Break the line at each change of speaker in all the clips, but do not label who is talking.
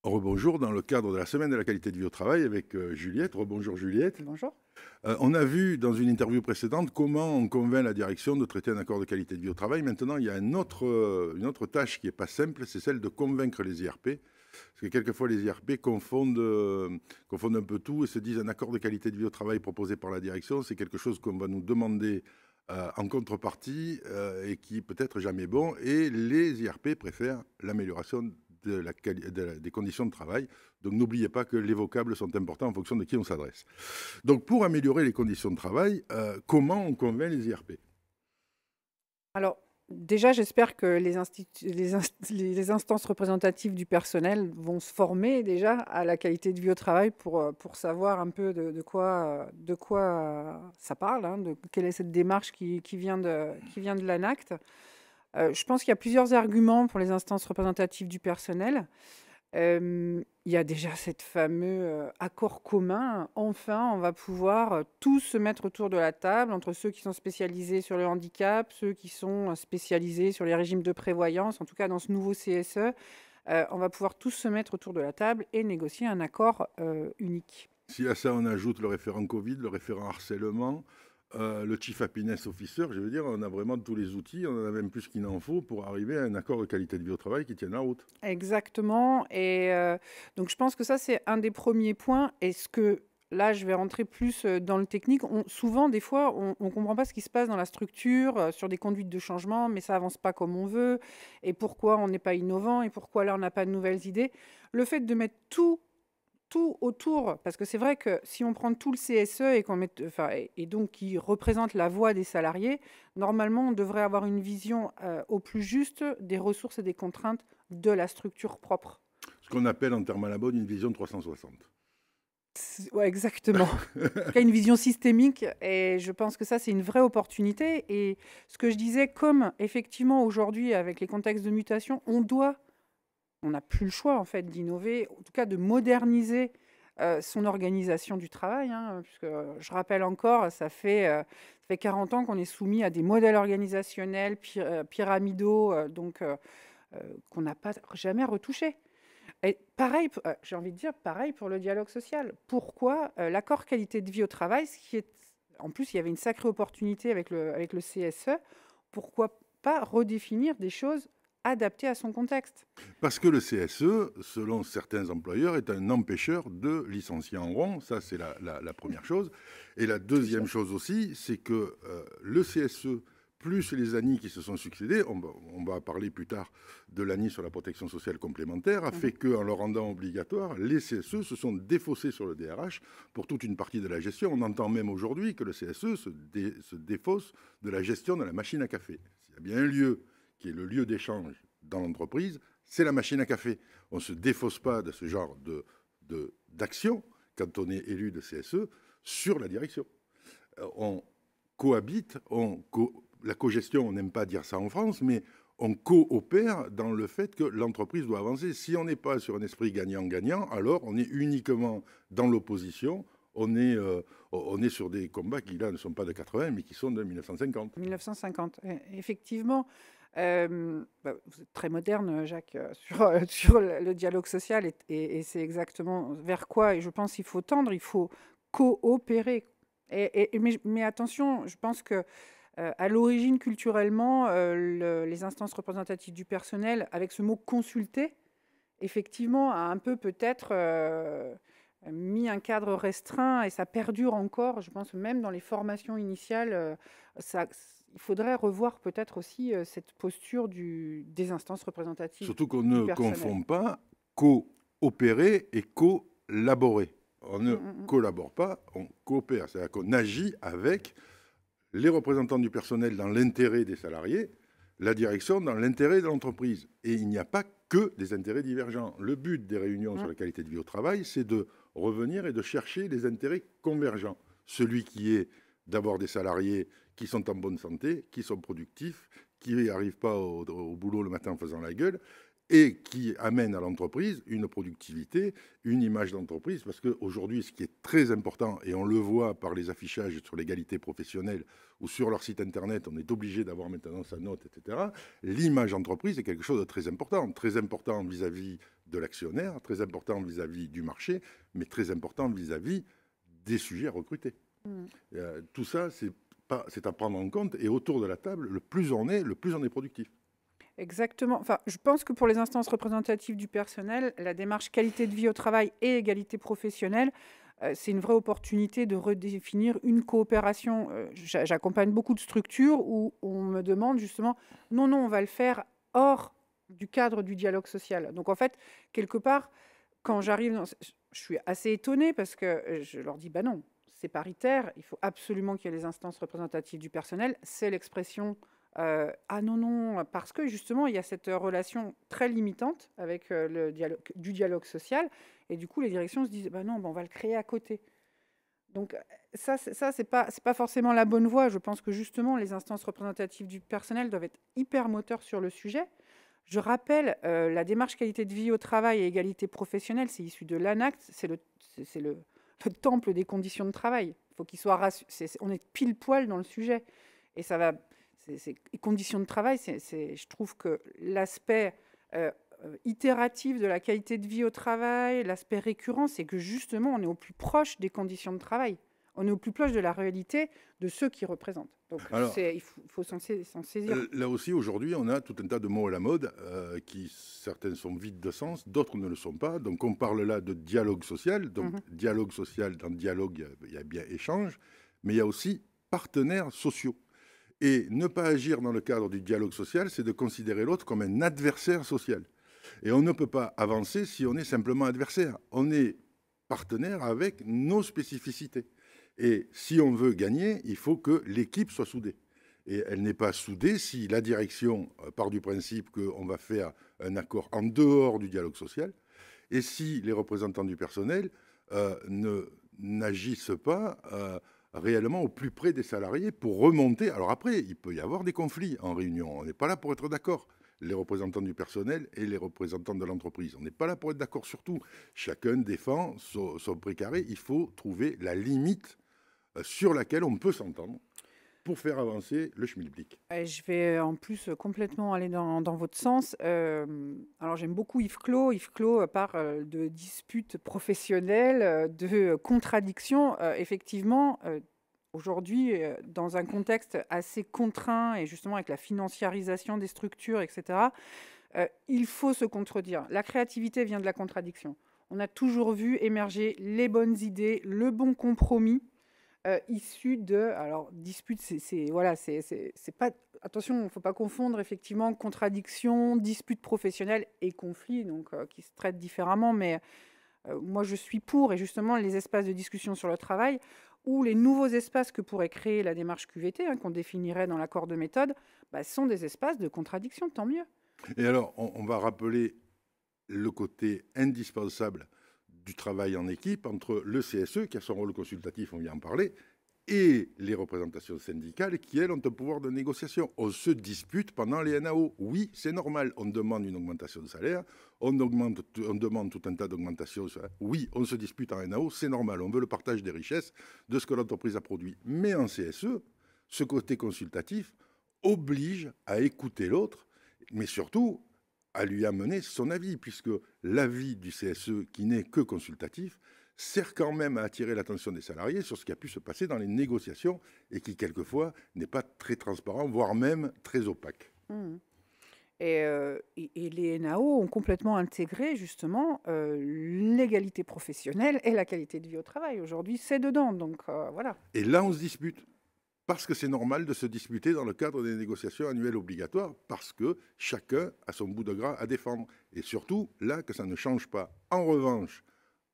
Rebonjour, dans le cadre de la semaine de la qualité de vie au travail avec Juliette. Rebonjour Juliette.
Bonjour.
On a vu dans une interview précédente comment on convainc la direction de traiter un accord de qualité de vie au travail. Maintenant, il y a une autre tâche qui n'est pas simple, c'est celle de convaincre les IRP. Parce que quelquefois, les IRP confondent un peu tout et se disent un accord de qualité de vie au travail proposé par la direction, c'est quelque chose qu'on va nous demander en contrepartie et qui peut être jamais bon. Et les IRP préfèrent l'amélioration des conditions de travail. Donc n'oubliez pas que les vocables sont importants en fonction de qui on s'adresse. Donc pour améliorer les conditions de travail, comment on convainc les IRP?
Alors, déjà, j'espère que les instances représentatives du personnel vont se former déjà à la qualité de vie au travail pour savoir un peu de quoi ça parle, hein, de quelle est cette démarche qui vient de l'ANACT. Je pense qu'il y a plusieurs arguments pour les instances représentatives du personnel. Il y a déjà cette fameux accord commun. Enfin, on va pouvoir tous se mettre autour de la table, entre ceux qui sont spécialisés sur le handicap, ceux qui sont spécialisés sur les régimes de prévoyance, en tout cas dans ce nouveau CSE. On va pouvoir tous se mettre autour de la table et négocier un accord unique.
Si à ça on ajoute le référent Covid, le référent harcèlement, le Chief Happiness Officer, je veux dire, on a vraiment tous les outils, on en a même plus qu'il n'en faut pour arriver à un accord de qualité de vie au travail qui tienne la route.
Exactement. Et donc, je pense que ça, c'est un des premiers points. Est-ce que là, je vais rentrer plus dans le technique. Souvent, des fois, on ne comprend pas ce qui se passe dans la structure, sur des conduites de changement, mais ça avance pas comme on veut. Et pourquoi on n'est pas innovant et pourquoi là, on n'a pas de nouvelles idées. Le fait de mettre tout autour, parce que c'est vrai que si on prend tout le CSE et qu'on met, enfin, et donc qui représente la voix des salariés, normalement, on devrait avoir une vision au plus juste des ressources et des contraintes de la structure propre.
Ce qu'on appelle en termes à la mode une vision 360.
Ouais, exactement. En tout cas, une vision systémique, et je pense que ça, c'est une vraie opportunité. Et ce que je disais, comme effectivement aujourd'hui, avec les contextes de mutation, on n'a plus le choix en fait d'innover, en tout cas de moderniser son organisation du travail, hein, puisque je rappelle encore, ça fait 40 ans qu'on est soumis à des modèles organisationnels pyramidaux, qu'on n'a pas jamais retouchés. Et pareil, j'ai envie de dire pareil pour le dialogue social. Pourquoi l'accord qualité de vie au travail, en plus il y avait une sacrée opportunité avec le CSE, pourquoi pas redéfinir des choses adaptées à son contexte?
Parce que le CSE, selon certains employeurs, est un empêcheur de licencier en rond. Ça, c'est la première chose. Et la deuxième chose aussi, c'est que le CSE, plus les ANI qui se sont succédés, on va parler plus tard de l'ANI sur la protection sociale complémentaire, a fait qu'en le rendant obligatoire, les CSE se sont défaussés sur le DRH pour toute une partie de la gestion. On entend même aujourd'hui que le CSE se défausse de la gestion de la machine à café. S'il y a bien un lieu qui est le lieu d'échange dans l'entreprise, c'est la machine à café. On ne se défausse pas de ce genre d'action quand on est élu de CSE sur la direction. On cohabite, la cogestion, on n'aime pas dire ça en France, mais on coopère dans le fait que l'entreprise doit avancer. Si on n'est pas sur un esprit gagnant-gagnant, alors on est uniquement dans l'opposition. On est sur des combats qui, là, ne sont pas de 80, mais qui sont de 1950.
1950, effectivement. Vous êtes très moderne, Jacques, sur le dialogue social, et c'est exactement vers quoi, et je pense qu'il faut tendre, il faut coopérer. Mais attention, je pense que à l'origine, culturellement, les instances représentatives du personnel, avec ce mot consulter, effectivement, a un peu peut-être mis un cadre restreint, et ça perdure encore. Je pense même dans les formations initiales, il faudrait revoir peut-être aussi cette posture des instances représentatives.
Surtout qu'on
du
ne
personnel.
confond pas coopérer et collaborer. On ne collabore pas, on coopère. C'est-à-dire qu'on agit avec les représentants du personnel dans l'intérêt des salariés, la direction dans l'intérêt de l'entreprise. Et il n'y a pas que des intérêts divergents. Le but des réunions sur la qualité de vie au travail, c'est de revenir et de chercher les intérêts convergents. Celui qui est d'avoir des salariés qui sont en bonne santé, qui sont productifs, qui n'arrivent pas au boulot le matin en faisant la gueule, et qui amène à l'entreprise une productivité, une image d'entreprise, parce qu'aujourd'hui, ce qui est très important, et on le voit par les affichages sur l'égalité professionnelle, ou sur leur site internet, on est obligé d'avoir maintenant sa note, etc., l'image d'entreprise est quelque chose de très important vis-à-vis de l'actionnaire, très important vis-à-vis du marché, mais très important vis-à-vis des sujets à recruter. Tout ça, c'est à prendre en compte. Et autour de la table, le plus on est productif.
Exactement. Enfin, je pense que pour les instances représentatives du personnel, la démarche qualité de vie au travail et égalité professionnelle, c'est une vraie opportunité de redéfinir une coopération. J'accompagne beaucoup de structures où on me demande justement, non, non, on va le faire hors du cadre du dialogue social. Donc en fait, quelque part, quand j'arrive, je suis assez étonnée parce que je leur dis, bah non, c'est paritaire, il faut absolument qu'il y ait les instances représentatives du personnel, c'est l'expression ah non, non, parce que justement, il y a cette relation très limitante avec le dialogue social. Et du coup, les directions se disent, bah non, bah, on va le créer à côté. Donc ça, c'est pas forcément la bonne voie. Je pense que justement, les instances représentatives du personnel doivent être hyper moteurs sur le sujet. Je rappelle, la démarche qualité de vie au travail et égalité professionnelle, c'est issu de l'ANACT, c'est le temple des conditions de travail. Il faut qu'il soit on est pile poil dans le sujet. Et ça va... Les conditions de travail, je trouve que l'aspect itératif de la qualité de vie au travail, l'aspect récurrent, c'est que justement, on est au plus proche des conditions de travail. On est au plus proche de la réalité de ceux qui représentent. Donc,
alors,
il faut s'en saisir.
Là aussi, aujourd'hui, on a tout un tas de mots à la mode qui, certains sont vides de sens, d'autres ne le sont pas. Donc, on parle là de dialogue social. Donc, dialogue social, dans dialogue, il y a bien échange, mais il y a aussi partenaires sociaux. Et ne pas agir dans le cadre du dialogue social, c'est de considérer l'autre comme un adversaire social. Et on ne peut pas avancer si on est simplement adversaire. On est partenaire avec nos spécificités. Et si on veut gagner, il faut que l'équipe soit soudée. Et elle n'est pas soudée si la direction part du principe qu'on va faire un accord en dehors du dialogue social, et si les représentants du personnel n'agissent pas réellement au plus près des salariés pour remonter. Alors après, il peut y avoir des conflits en réunion. On n'est pas là pour être d'accord, les représentants du personnel et les représentants de l'entreprise. On n'est pas là pour être d'accord sur tout. Chacun défend son précaré. Il faut trouver la limite sur laquelle on peut s'entendre pour faire avancer le schmilblick.
Je vais en plus complètement aller dans votre sens. Alors j'aime beaucoup Yves Clos. Yves Clos parle de disputes professionnelles, de contradictions. Effectivement, aujourd'hui, dans un contexte assez contraint et justement avec la financiarisation des structures, etc., il faut se contredire. La créativité vient de la contradiction. On a toujours vu émerger les bonnes idées, le bon compromis. Issu de, alors dispute, voilà, c'est pas, attention, il ne faut pas confondre effectivement contradiction, dispute professionnelle et conflit, donc qui se traitent différemment, mais moi je suis pour, et justement les espaces de discussion sur le travail, ou les nouveaux espaces que pourrait créer la démarche QVT, qu'on définirait dans l'accord de méthode, sont des espaces de contradiction, tant mieux.
Et alors, on va rappeler le côté indispensable du travail en équipe entre le CSE, qui a son rôle consultatif, on vient en parler, et les représentations syndicales qui, elles, ont un pouvoir de négociation. On se dispute pendant les NAO. Oui, c'est normal. On demande une augmentation de salaire, on demande tout un tas d'augmentations. Oui, on se dispute en NAO, c'est normal. On veut le partage des richesses de ce que l'entreprise a produit. Mais en CSE, ce côté consultatif oblige à écouter l'autre, mais surtout à lui amener son avis, puisque l'avis du CSE, qui n'est que consultatif, sert quand même à attirer l'attention des salariés sur ce qui a pu se passer dans les négociations et qui, quelquefois, n'est pas très transparent, voire même très opaque.
Et les NAO ont complètement intégré, justement, l'égalité professionnelle et la qualité de vie au travail. Aujourd'hui, c'est dedans, donc voilà.
Et là, on se dispute. Parce que c'est normal de se disputer dans le cadre des négociations annuelles obligatoires, parce que chacun a son bout de gras à défendre. Et surtout, là, que ça ne change pas. En revanche,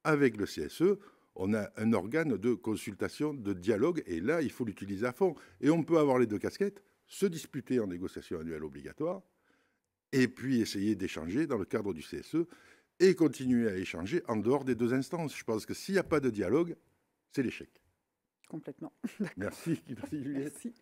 avec le CSE, on a un organe de consultation, de dialogue, et là, il faut l'utiliser à fond. Et on peut avoir les deux casquettes, se disputer en négociation annuelle obligatoire, et puis essayer d'échanger dans le cadre du CSE, et continuer à échanger en dehors des deux instances. Je pense que s'il n'y a pas de dialogue, c'est l'échec.
Complètement.
Merci Juliette.
Merci.